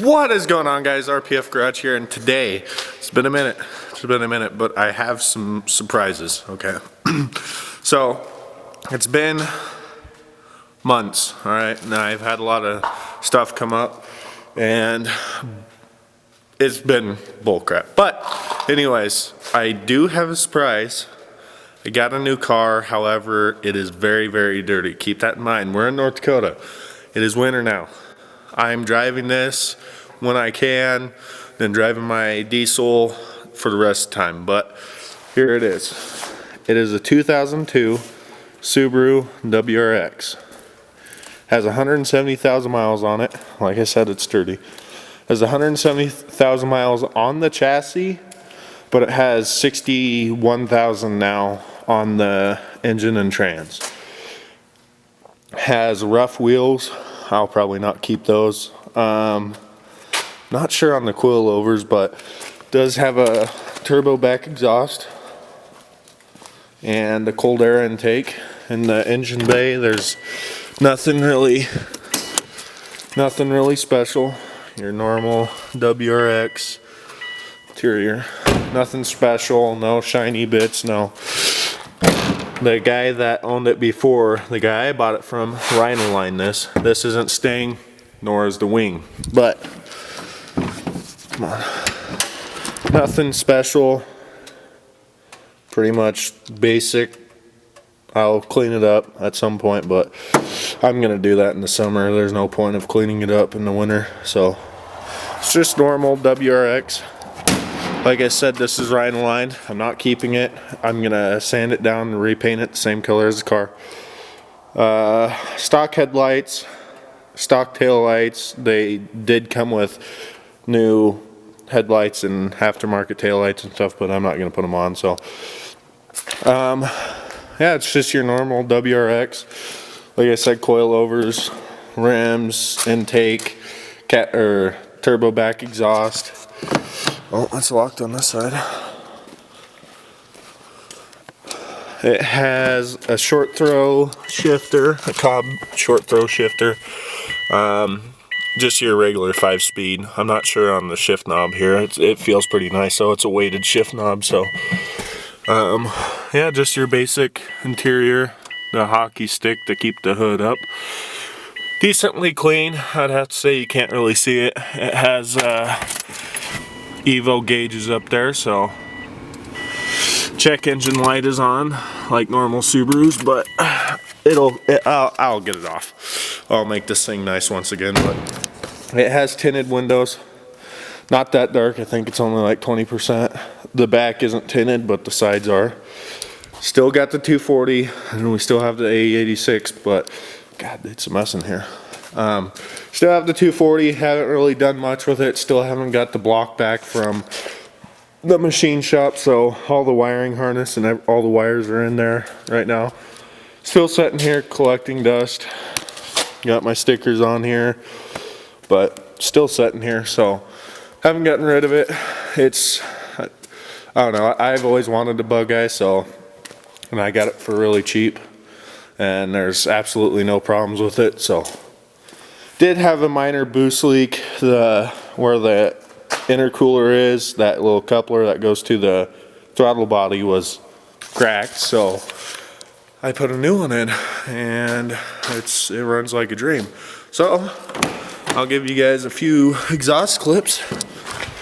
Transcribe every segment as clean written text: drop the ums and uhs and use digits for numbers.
What is going on, guys? RPF Garage here, and today, it's been a minute, but I have some surprises, okay? So, it's been months, alright? Now, I've had a lot of stuff come up, and it's been bullcrap. But, anyways, I do have a surprise. I got a new car, however, it is very, very dirty. Keep that in mind. We're in North Dakota. It is winter now. I'm driving this when I can, then driving my diesel for the rest of the time. But here it is. It is a 2002 Subaru WRX. Has 170,000 miles on it. Like I said, it's dirty. Has 170,000 miles on the chassis, but it has 61,000 now on the engine and trans. Has rough wheels. I'll probably not keep those. Not sure on the coilovers, but does have a turbo back exhaust and a cold air intake in the engine bay. There's nothing really special. Your normal WRX interior. Nothing special, no shiny bits, no. The guy that owned it before, the guy I bought it from, Rhino-Line this. This isn't Sting, nor is the wing. But, come on. Nothing special. Pretty much basic. I'll clean it up at some point, but I'm going to do that in the summer. There's no point of cleaning it up in the winter. So, it's just normal WRX. Like I said, this is Rhino-Line. I'm not keeping it. I'm gonna sand it down and repaint it the same color as the car. Stock headlights, stock tail lights. They did come with new headlights and aftermarket tail lights and stuff, but I'm not gonna put them on. So, yeah, it's just your normal WRX. Like I said, coilovers, rims, intake, turbo back exhaust. Oh, it's locked on this side. It has a short throw shifter, a Cobb short throw shifter. Just your regular 5-speed. I'm not sure on the shift knob here. It feels pretty nice, so it's a weighted shift knob. So, yeah, just your basic interior. The hockey stick to keep the hood up. Decently clean. I'd have to say you can't really see it. It has Evo gauges up there, so check engine light is on like normal Subarus, but I'll get it off. I'll make this thing nice once again. But it has tinted windows, not that dark. I think it's only like 20%. The back isn't tinted, but the sides are. Still got the 240, and we still have the A86, but God, it's a mess in here. Still have the 240, haven't really done much with it. Still haven't got the block back from the machine shop, so all the wiring harness and all the wires are in there right now. Still sitting here collecting dust. Got my stickers on here, but still sitting here, so haven't gotten rid of it. I don't know, I've always wanted a bug guy, so, and I got it for really cheap, and there's absolutely no problems with it, so. Did have a minor boost leak. Where the intercooler is, that little coupler that goes to the throttle body was cracked, so I put a new one in, and it runs like a dream. So I'll give you guys a few exhaust clips,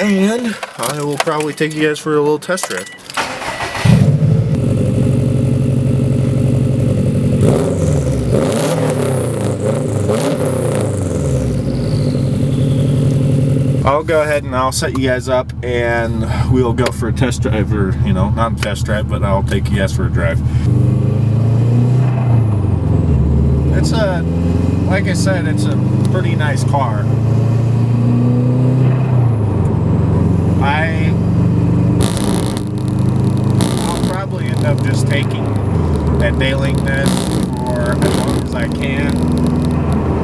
and I will probably take you guys for a little test drive. I'll go ahead and I'll set you guys up and we'll go for a test drive, or, you know, not a test drive, but I'll take you guys for a drive. It's like I said, it's a pretty nice car. I'll probably end up just taking and nailing this for as long as I can.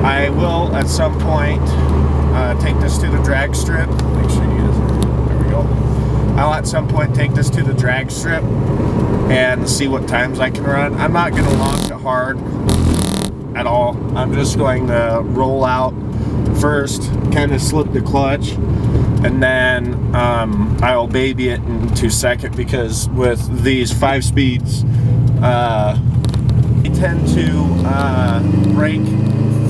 I will at some point take this to the drag strip. Make sure you guys are, there we go. I'll at some point take this to the drag strip and see what times I can run. I'm not going to launch it hard at all. I'm just going to roll out first, kind of slip the clutch, and then I'll baby it into second, because with these 5 speeds, they tend to break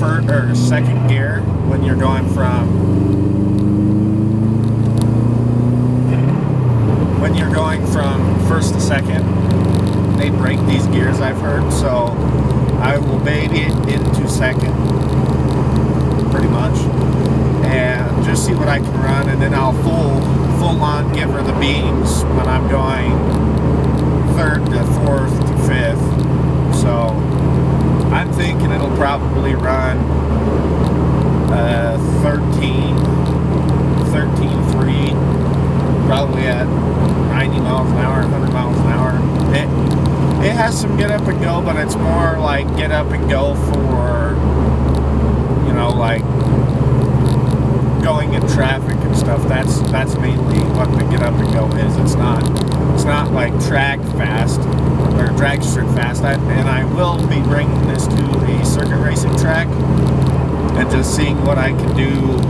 first or second gear when you're going from first to second. They break these gears, I've heard, so I will baby it into second, pretty much, and just see what I can run, and then I'll full on give her the beans when I'm going third to fourth to fifth. So I'm thinking it'll probably run 13.3, probably at 90 miles an hour, 100 miles an hour. It has some get up and go, but it's more like get up and go for, you know, like going in traffic and stuff. That's mainly what the get up and go is. It's not like track fast or drag strip fast. And I will be bringing this to a circuit racing track and just seeing what I can do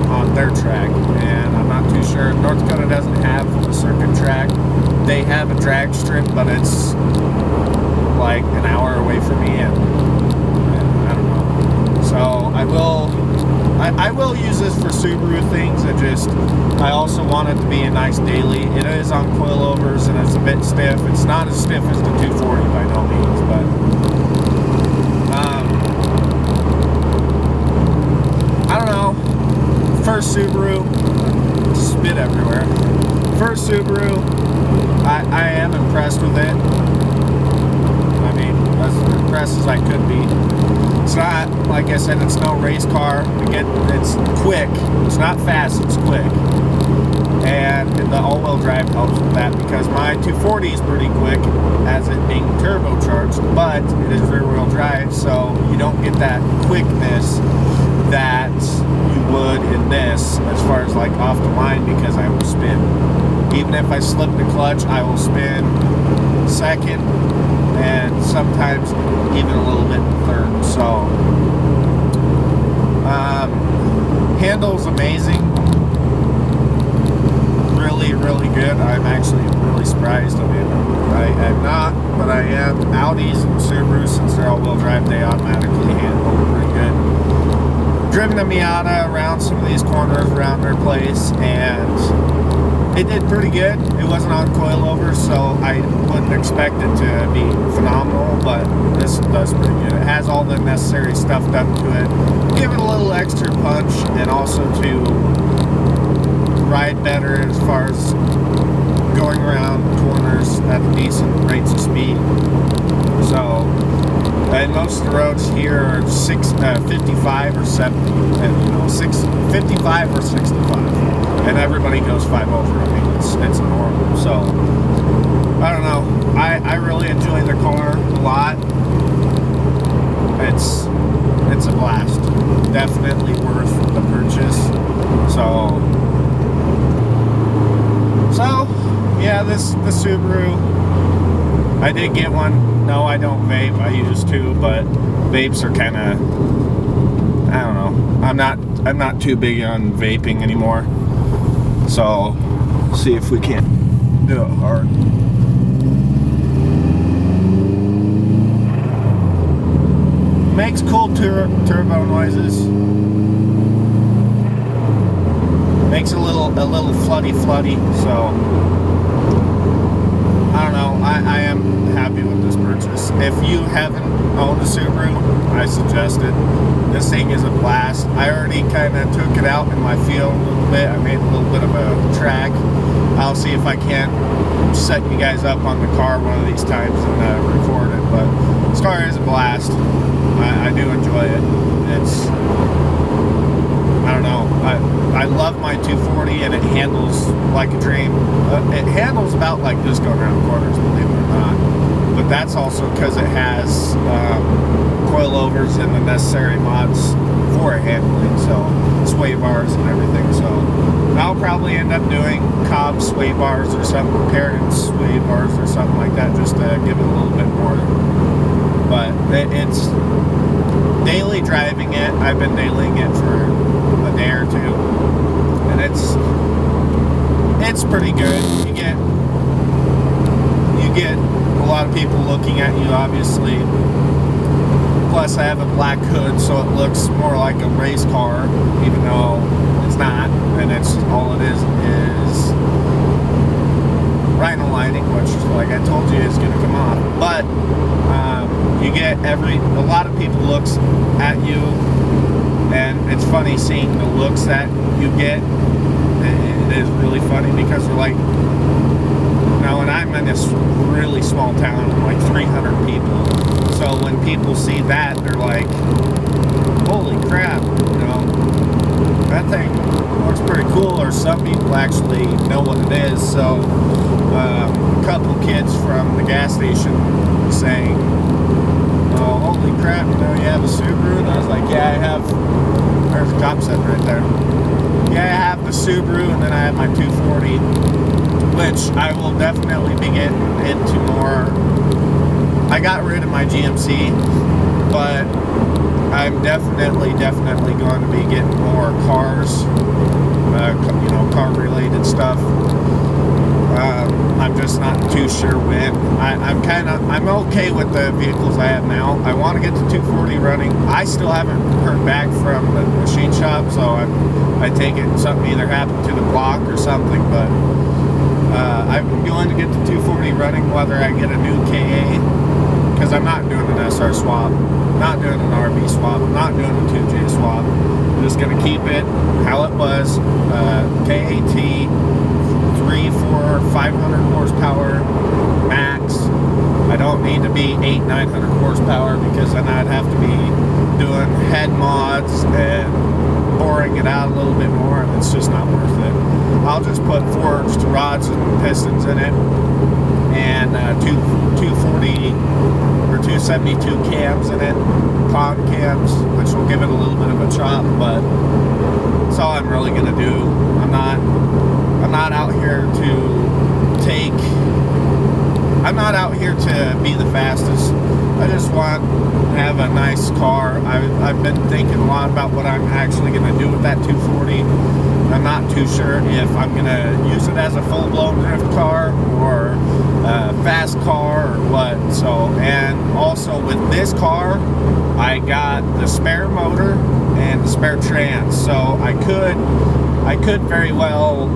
on their track. And I'm not too sure. North Dakota doesn't have a circuit track. They have a drag strip, but it's like an hour away from me, and I don't know. So I will use this for Subaru things. I also want it to be a nice daily. It is on coilovers and it's a bit stiff. It's not as stiff as the 240 by no means, but I don't know. First Subaru, spit everywhere. First Subaru, I am impressed with it. I mean, as impressed as I could be. It's not, like I said, it's no race car. Again, it's quick. It's not fast, it's quick. And the all-wheel drive helps with that, because my 240 is pretty quick as it being turbocharged, but it is rear-wheel drive, so you don't get that quickness that you would in this as far as like off the line, because I will spin. Even if I slip the clutch, I will spin second and sometimes even a little bit third. So handle's amazing, really good. I'm actually really surprised. I mean, I'm not, but I am. Audis and Subarus, since they're all-wheel drive, they automatically handle pretty good. Driven a Miata around some of these corners around their place, and it did pretty good. It wasn't on coilover, so I wouldn't expect it to be phenomenal, but this does pretty good. It has all the necessary stuff done to it. Give it a little extra punch, and also to ride better as far as going around corners at decent rates of speed. So, and most of the roads here are 55 or 70, and 55 or 65, and everybody goes 5 over. I mean, it's normal. So I don't know. I really enjoy the car a lot. It's a blast. Definitely worth the purchase. So yeah, the Subaru. I did get one. No, I don't vape. I used to, but vapes are kind of, I don't know. I'm not too big on vaping anymore. So, see if we can't do it hard. Makes cool turbo noises. Makes a little flutty. So, I don't know. I am happy with this purchase. If you haven't owned a Subaru, I suggest it. This thing is a blast. I already kind of took it out in my field a little bit. I made a little bit of a track. I'll see if I can't set you guys up on the car one of these times and record it. But this car is a blast. I do enjoy it. It's, I don't know. I love my 240, and it handles like a dream. It handles about like this going around corners, believe it or not. But that's also because it has coilovers and the necessary mods for handling, so sway bars and everything. So I'll probably end up doing Cobb sway bars or something, Perrin sway bars or something like that, just to give it a little bit more. But it's daily driving it. I've been dailying it for a day or two, and it's pretty good. You get a lot of people looking at you, obviously. Plus, I have a black hood, so it looks more like a race car, even though it's not. And it's all it is rhino lighting, which, like I told you, is going to come off. But you get a lot of people looks at you, and it's funny seeing the looks that you get. It is really funny because they're like, now, and I'm in this really small town, like 300 people. So when people see that, they're like, holy crap, you know, that thing looks pretty cool. Or some people actually know what it is. So a couple kids from the gas station saying, oh, holy crap, you know, you have a Subaru? And I was like, yeah, I have. There's a cop sitting right there. Yeah, I have the Subaru, and then I have my 240, which I will definitely be getting into more. I got rid of my GMC, but I'm definitely going to be getting more cars, you know, car-related stuff. I'm just not too sure when. I'm okay with the vehicles I have now. I want to get the 240 running. I still haven't heard back from the machine shop, so I take it something either happened to the block or something, but I'm going to get the 240 running whether I get a new KA, because I'm not doing an SR swap, not doing an RB swap, I'm not doing a 2J swap. I'm just going to keep it how it was, KAT, 3, 4, 500 horsepower max. I don't need to be 800-900 horsepower, because then I'd have to be doing head mods and boring it out a little bit more, and it's just not worth it. I'll just put forged rods and pistons in it, and 240 or 272 cams in it, con cams, which will give it a little bit of a chop, but that's all I'm really gonna do. I'm not out here to be the fastest. I just want to have a nice car. I've been thinking a lot about what I'm actually going to do with that 240. I'm not too sure if I'm going to use it as a full-blown drift car or a fast car or what. So, and also with this car, I got the spare motor and the spare trans. So I could very well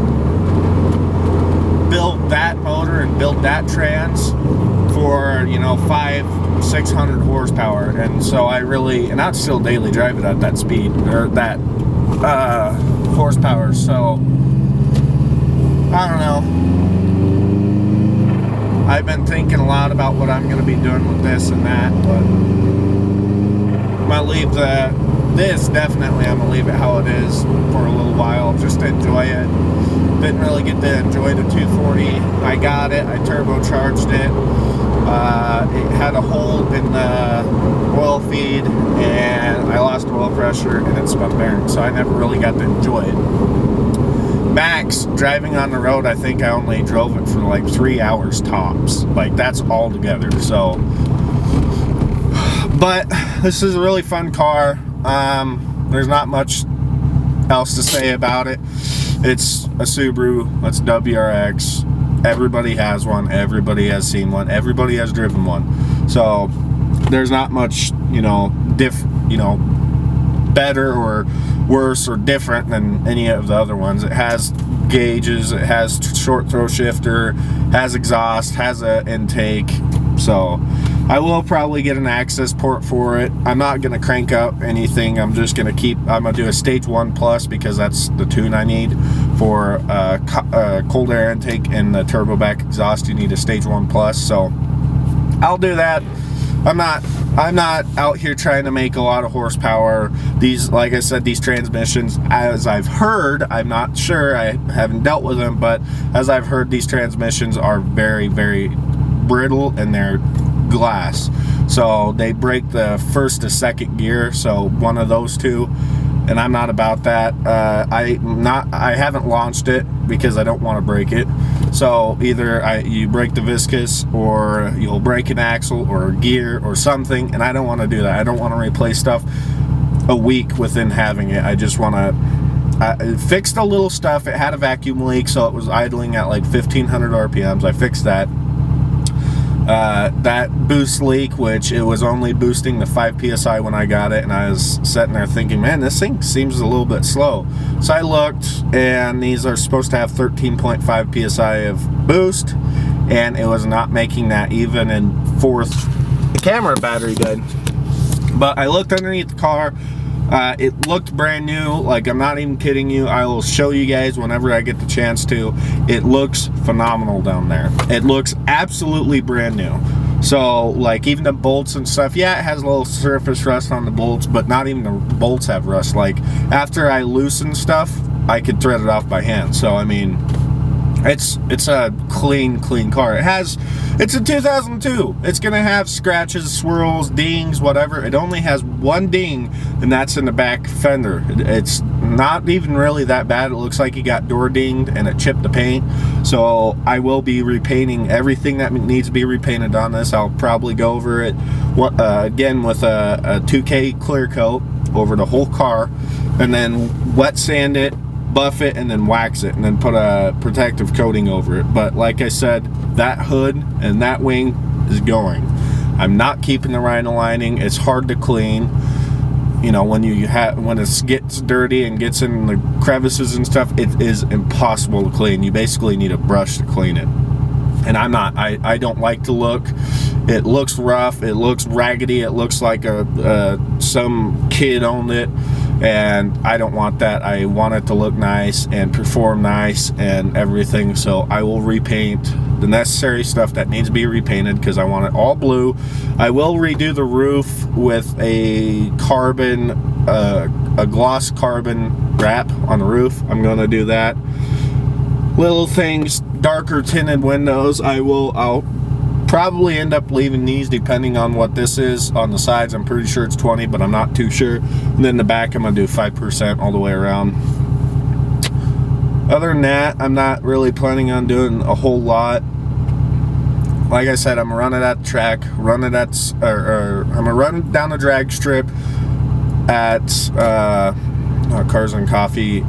build that motor and build that trans for, you know, 500-600 horsepower, and so and I'd still daily drive it at that speed or that horsepower. So I don't know. I've been thinking a lot about what I'm going to be doing with this and that, but I'm gonna leave this definitely. I'm gonna leave it how it is for a little while, just to enjoy it. Didn't really get to enjoy the 240. I got it. I turbocharged it. It had a hole in the oil feed, and I lost oil pressure, and it spun bearings. So I never really got to enjoy it. Max, driving on the road, I think I only drove it for like 3 hours tops. Like, that's all together. So, but this is a really fun car. There's not much else to say about it. It's a Subaru. It's WRX. Everybody has one. Everybody has seen one. Everybody has driven one. So there's not much, you know, better or worse or different than any of the other ones. It has gauges. It has short throw shifter. Has exhaust. Has an intake. So I will probably get an access port for it. I'm not going to crank up anything. I'm just going to I'm going to do a stage 1 plus, because that's the tune I need for cold air intake and the turbo back exhaust. You need a stage 1 plus, so I'll do that. I'm not out here trying to make a lot of horsepower. These, like I said, these transmissions, as I've heard, I'm not sure, I haven't dealt with them, but as I've heard, these transmissions are very, very brittle, and they're glass, so they break the first to second gear, so one of those two, and I'm not about that. I haven't launched it because I don't want to break it, So either you break the viscous, or you'll break an axle or a gear or something, and I don't want to do that. I don't want to replace stuff a week within having it. I just want to fix the little stuff. It had a vacuum leak, so it was idling at like 1500 RPMs. I fixed that. That boost leak, which it was only boosting the 5 psi when I got it, and I was sitting there thinking, man, this thing seems a little bit slow. So I looked, and these are supposed to have 13.5 psi of boost, and it was not making that even in fourth. The camera battery died. But I looked underneath the car. It looked brand new. Like, I'm not even kidding you. I will show you guys whenever I get the chance to. It looks phenomenal down there. It looks absolutely brand new. So, like, even the bolts and stuff, yeah, it has a little surface rust on the bolts, but not even the bolts have rust. Like, after I loosen stuff, I could thread it off by hand. So, I mean, it's a clean car. It's a 2002. It's gonna have scratches, swirls, dings, whatever. It only has one ding, and that's in the back fender. It's not even really that bad. It looks like it got door dinged and it chipped the paint. So I will be repainting everything that needs to be repainted on this. I'll probably go over it again with a 2K clear coat over the whole car, and then wet sand it, buff it, and then wax it, and then put a protective coating over it. But like I said, that hood and that wing is going. I'm not keeping the rhino lining. It's hard to clean. You know, when it gets dirty and gets in the crevices and stuff, it is impossible to clean. You basically need a brush to clean it. And I don't like to look. It looks rough. It looks raggedy. It looks like some kid owned it. And I don't want that. I want it to look nice and perform nice and everything. So I will repaint the necessary stuff that needs to be repainted, because I want it all blue. I will redo the roof with a gloss carbon wrap on the roof. I'm going to do that. Little things, darker tinted windows. I'll probably end up leaving these depending on what this is on the sides. I'm pretty sure it's 20, but I'm not too sure. And then the back, I'm gonna do 5% all the way around. Other than that, I'm not really planning on doing a whole lot. Like I said, I'm gonna run it at the track, I'm gonna run down the drag strip at Cars and Coffee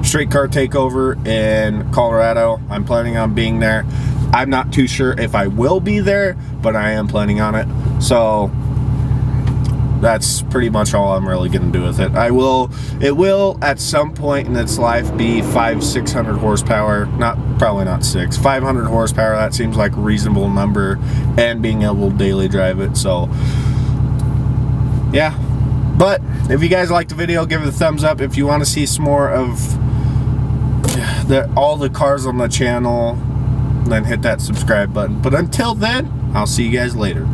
Streetcar Takeover in Colorado. I'm planning on being there. I'm not too sure if I will be there, but I am planning on it. So that's pretty much all I'm really gonna do with it. It will at some point in its life be 500-600 horsepower. Probably not 500 horsepower. That seems like a reasonable number, and being able to daily drive it. So yeah. But if you guys liked the video, give it a thumbs up. If you want to see some more of all the cars on the channel, then hit that subscribe button. But until then, I'll see you guys later.